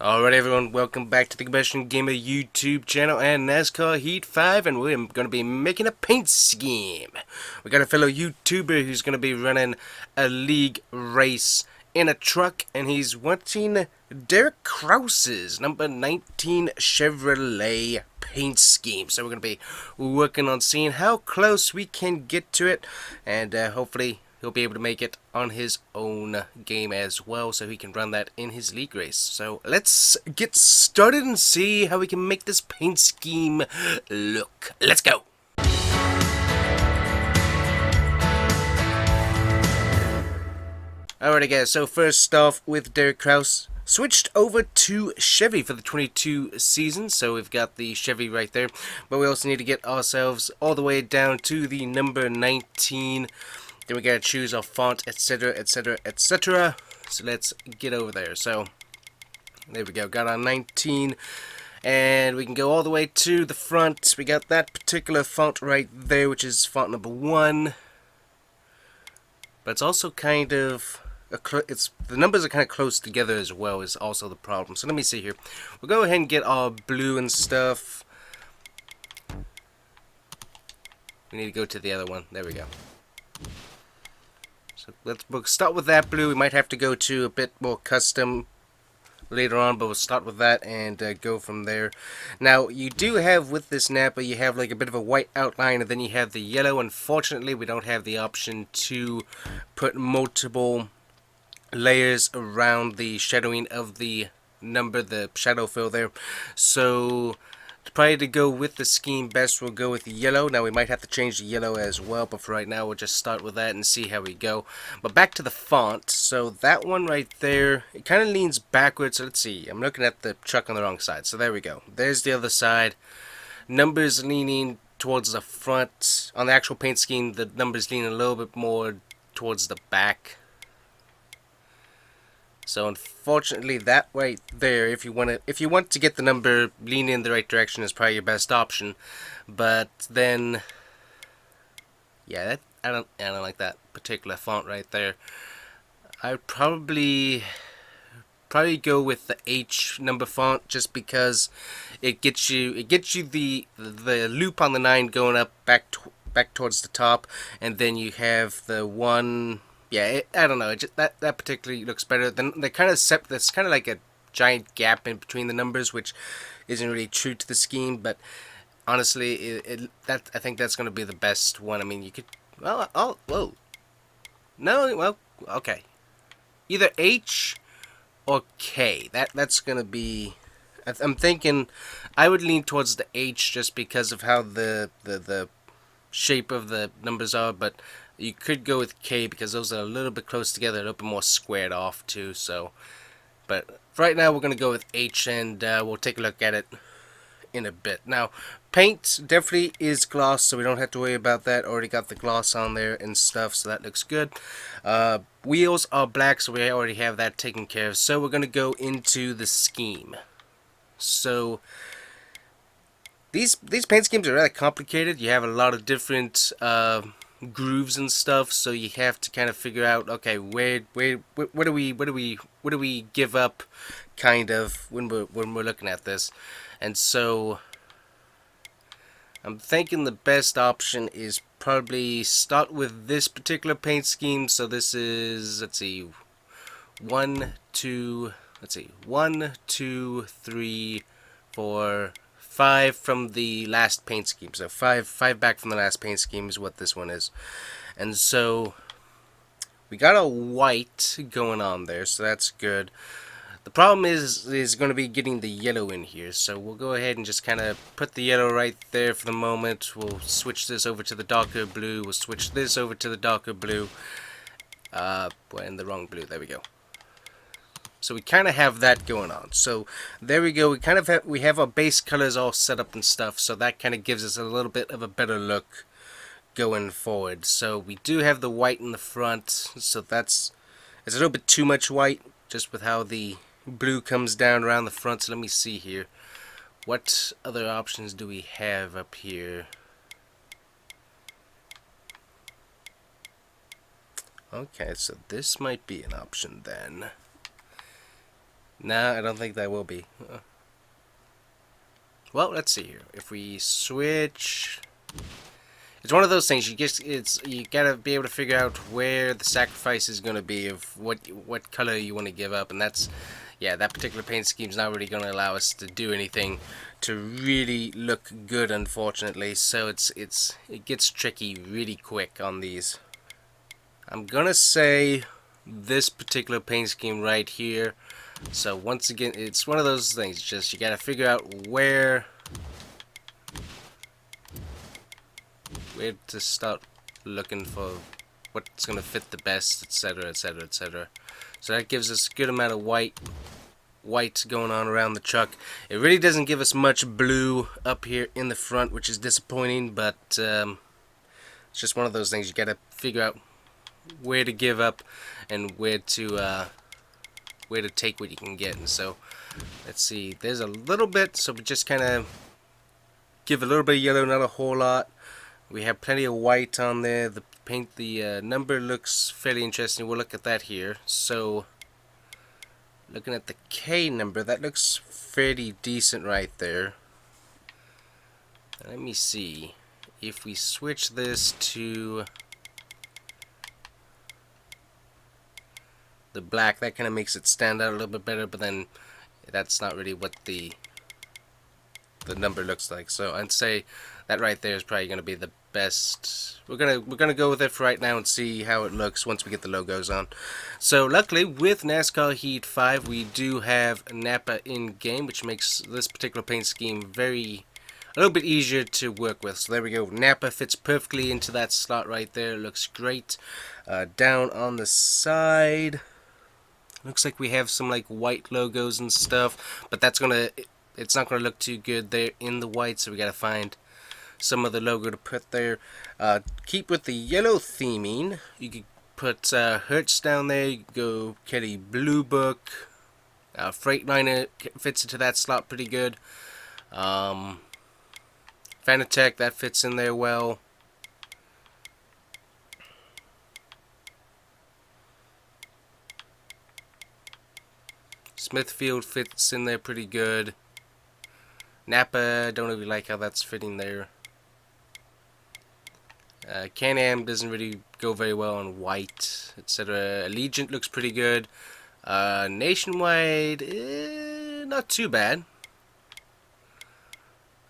Alright everyone, welcome back to the TheCombustionGamer YouTube channel and NASCAR Heat 5, and we're going to be making a paint scheme. We got a fellow YouTuber who's going to be running a league race in a truck, and he's wanting Derek Kraus'S number 19 Chevrolet paint scheme. So we're going to be working on seeing how close we can get to it, and hopefully he'll be able to make it on his own game as well, so he can run that in his league race. So let's get started and see how we can make this paint scheme look. Let's go! Alrighty guys, so first off with Derek Kraus, switched over to Chevy for the 22 season, so we've got the Chevy right there, but we also need to get ourselves all the way down to the number 19. Then we gotta choose our font, etc, etc, etc. So let's get over there. So there we go, got our 19, and we can go all the way to the front. We got that particular font right there, which is font number 1, but it's also kind of the numbers are kind of close together as well, is also the problem. So let me see here. We'll go ahead and get our blue and stuff. We need to go to the other one. There we go. So we'll start with that blue. We might have to go to a bit more custom later on, but we'll start with that and go from there. Now, you do have, with this Napa, you have like a bit of a white outline, and then you have the yellow. Unfortunately, we don't have the option to put multiple layers around the shadowing of the number, the shadow fill there. So probably to go with the scheme best, we'll go with the yellow. Now we might have to change the yellow as well, but for right now we'll just start with that and see how we go. But back to the font. So that one right there, it kind of leans backwards. So let's see, I'm looking at the truck on the wrong side. So there we go, there's the other side. Numbers leaning towards the front. On the actual paint scheme, the numbers lean a little bit more towards the back. So unfortunately, that right there, if you want to get the number leaning in the right direction, is probably your best option. But then, yeah, I don't like that particular font right there. I'd probably go with the H number font, just because it gets you the loop on the 9 going up back towards the top, and then you have the 1. Yeah, I don't know. That particularly looks better. Then they kind of there's kind of like a giant gap in between the numbers, which isn't really true to the scheme. But honestly, I think that's going to be the best one. I mean, you could, well, no, well, okay, either H or K. That's going to be. I'm thinking I would lean towards the H, just because of how the shape of the numbers are, but you could go with K because those are a little bit close together, a little bit more squared off too. So, but right now we're gonna go with H, and we'll take a look at it in a bit. Now, paint definitely is gloss, so we don't have to worry about that. Already got the gloss on there and stuff, so that looks good. Wheels are black, so we already have that taken care of. So we're gonna go into the scheme. So these paint schemes are really complicated. You have a lot of different grooves and stuff, so you have to kind of figure out, okay, what do we give up, kind of, when we're looking at this. And so I'm thinking the best option is probably start with this particular paint scheme. So this is, let's see, 1 2 3 4 5 from the last paint scheme. So five back from the last paint scheme is what this one is. And so we got a white going on there, so that's good. The problem is going to be getting the yellow in here. So we'll go ahead and just kind of put the yellow right there for the moment. We'll switch this over to the darker blue. We'll switch this over to the darker blue. We're in the wrong blue. There we go. So we kind of have that going on. So there we go. We have our base colors all set up and stuff. So that kind of gives us a little bit of a better look going forward. So we do have the white in the front. So it's a little bit too much white, just with how the blue comes down around the front. So let me see here. What other options do we have up here? Okay, so this might be an option then. No, I don't think that will be. Well, let's see here. If we switch, it's one of those things. You gotta be able to figure out where the sacrifice is gonna be of what color you want to give up, and that's, yeah, that particular paint scheme is not really gonna allow us to do anything to really look good, unfortunately. So it gets tricky really quick on these. I'm gonna say this particular paint scheme right here. So once again, it's one of those things. Just you gotta figure out where to start looking for what's gonna fit the best, etc., etc., etc. So that gives us a good amount of white going on around the truck. It really doesn't give us much blue up here in the front, which is disappointing. But it's just one of those things. You gotta figure out where to give up and where to take what you can get. And so let's see, there's a little bit, so we just kind of give a little bit of yellow, not a whole lot. We have plenty of white on there. The number looks fairly interesting. We'll look at that here. So looking at the K number, that looks fairly decent right there. Let me see if we switch this to the black, that kind of makes it stand out a little bit better, but then that's not really what the number looks like. So I'd say that right there is probably going to be the best. We're gonna go with it for right now and see how it looks once we get the logos on. So luckily with NASCAR Heat 5 we do have Napa in game, which makes this particular paint scheme a little bit easier to work with. So there we go. Napa fits perfectly into that slot right there. Looks great. Down on the side, looks like we have some like white logos and stuff, but it's not gonna look too good there in the white, so we gotta find some other logo to put there. Keep with the yellow theming. You could put Hertz down there. You could go Kelly Blue Book. Freightliner fits into that slot pretty good. Fanatec, that fits in there well. Smithfield fits in there pretty good. Napa, don't really like how that's fitting there. Can-Am doesn't really go very well on white, etc. Allegiant looks pretty good. Nationwide, not too bad.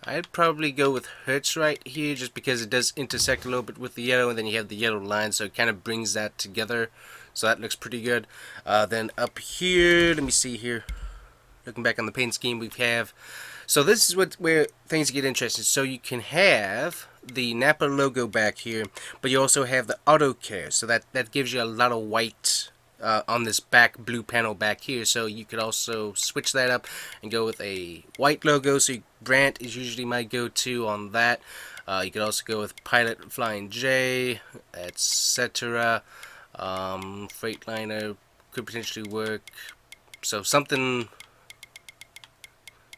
I'd probably go with Hertz right here, just because it does intersect a little bit with the yellow, and then you have the yellow line, so it kind of brings that together. So that looks pretty good. Then up here, let me see here. Looking back on the paint scheme we have. So this is where things get interesting. So you can have the Napa logo back here, but you also have the auto care. So that gives you a lot of white on this back blue panel back here. So you could also switch that up and go with a white logo. So Brandt is usually my go-to on that. You could also go with Pilot Flying J, etc. Freightliner could potentially work. So something.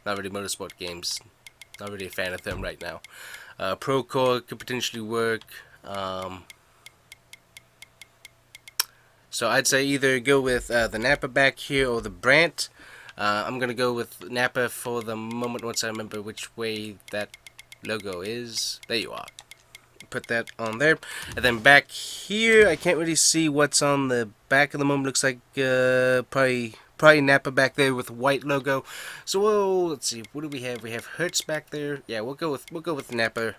Not really motorsport games. Not really a fan of them right now. Procore could potentially work. So I'd say either go with the Napa back here or the Brandt. I'm going to go with Napa for the moment once I remember which way that logo is. There you are. Put that on there. And then back here, I can't really see what's on the back of the moment. Looks like probably Napa back there with white logo. So let's see, what do we have? We have Hertz back there. Yeah, we'll go with Napa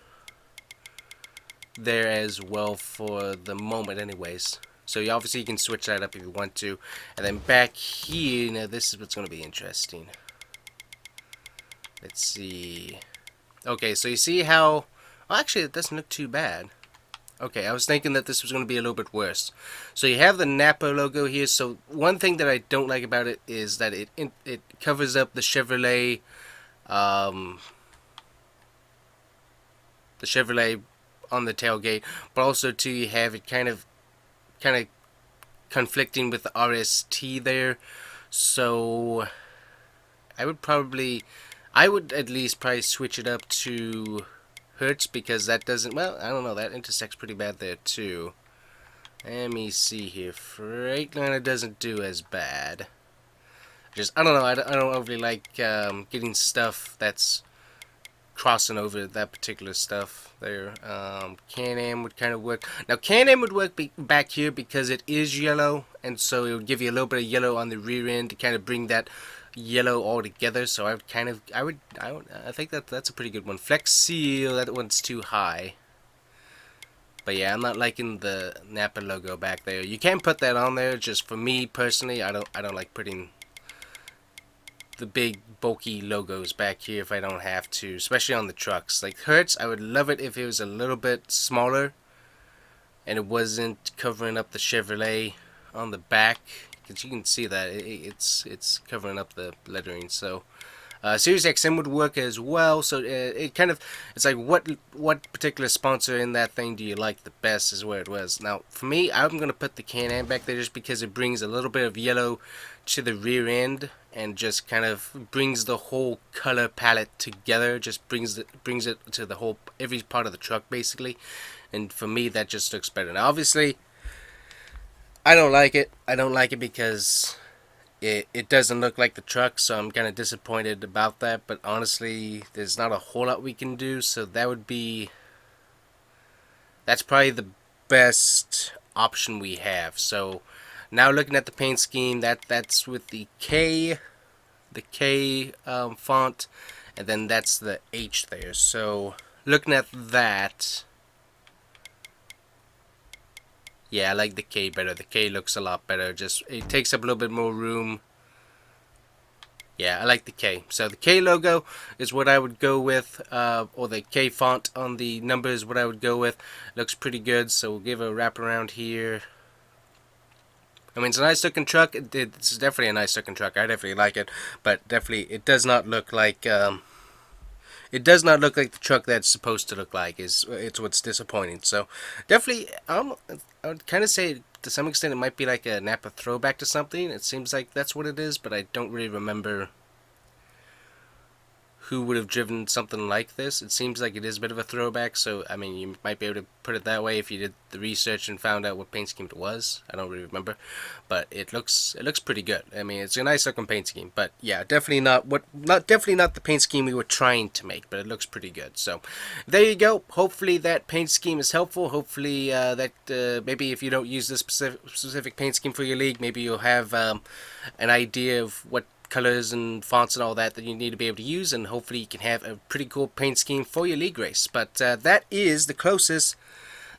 there as well for the moment, anyways. So obviously you can switch that up if you want to. And then back here, now this is what's going to be interesting. Let's see. Okay, so you see how. Well, actually, it doesn't look too bad. Okay, I was thinking that this was going to be a little bit worse. So you have the Napa logo here. So one thing that I don't like about it is that it covers up the Chevrolet, on the tailgate, but also too you have it kind of conflicting with the RST there. So I would at least probably switch it up to Hertz, because that doesn't, well, I don't know, that intersects pretty bad there too. Let me see here. Freightliner doesn't do as bad. Just, I don't know, I don't overly like getting stuff that's crossing over that particular stuff there. Can-Am would kind of work. Now, Can-Am would work back here because it is yellow, and so it would give you a little bit of yellow on the rear end to kind of bring that yellow all together. So I would kind of, I think that's a pretty good one. Flex Seal, that one's too high. But yeah, I'm not liking the Napa logo back there. You can put that on there. Just for me personally, I don't like putting the big bulky logos back here if I don't have to, especially on the trucks. Like Hertz, I would love it if it was a little bit smaller and it wasn't covering up the Chevrolet on the back, because you can see that it's covering up the lettering. So Sirius XM would work as well. So it kind of, it's like what particular sponsor in that thing do you like the best is where it was. Now for me, I'm gonna put the Can-Am back there just because it brings a little bit of yellow to the rear end and just kind of brings the whole color palette together. Just brings it to the whole, every part of the truck basically. And for me, that just looks better. Now obviously, I don't like it. I don't like it because it doesn't look like the truck, so I'm kind of disappointed about that. But honestly, there's not a whole lot we can do, so that's probably the best option we have. So now looking at the paint scheme, that's with the K font, and then that's the H there. So looking at that, yeah, I like the K better. The K looks a lot better. Just, it takes up a little bit more room. Yeah, I like the K. So the K logo is what I would go with, or the K font on the number is what I would go with. Looks pretty good, so we'll give it a wrap around here. I mean, it's a nice looking truck. It's definitely a nice looking truck. I definitely like it, but definitely it does not look like the truck that's supposed to look like. It's what's disappointing. So definitely, I would kind of say to some extent it might be like a Napa throwback to something. It seems like that's what it is, but I don't really remember who would have driven something like this. It seems like it is a bit of a throwback, so I mean, you might be able to put it that way if you did the research and found out what paint scheme it was. I don't really remember, but it looks pretty good. I mean, it's a nice looking paint scheme, but yeah, definitely not the paint scheme we were trying to make, but it looks pretty good. So there you go. Hopefully that paint scheme is helpful. Hopefully maybe if you don't use this specific paint scheme for your league, maybe you'll have an idea of what colors and fonts and all that you need to be able to use, and hopefully you can have a pretty cool paint scheme for your league race. But that is the closest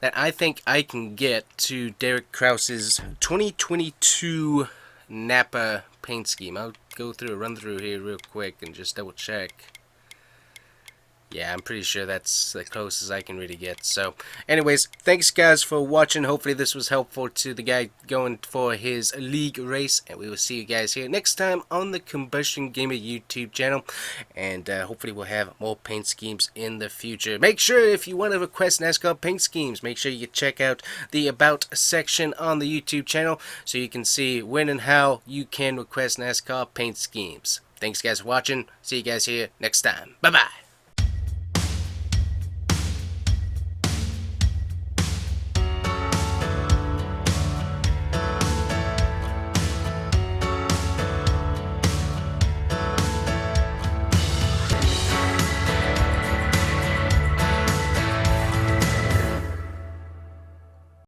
that I think I can get to Derek Kraus'S 2022 Napa paint scheme. I'll go through a run through here real quick and just double check. Yeah, I'm pretty sure that's the closest I can really get. So, anyways, thanks guys for watching. Hopefully this was helpful to the guy going for his league race. And we will see you guys here next time on the Combustion Gamer YouTube channel. And hopefully we'll have more paint schemes in the future. Make sure if you want to request NASCAR paint schemes, make sure you check out the About section on the YouTube channel so you can see when and how you can request NASCAR paint schemes. Thanks guys for watching. See you guys here next time. Bye-bye.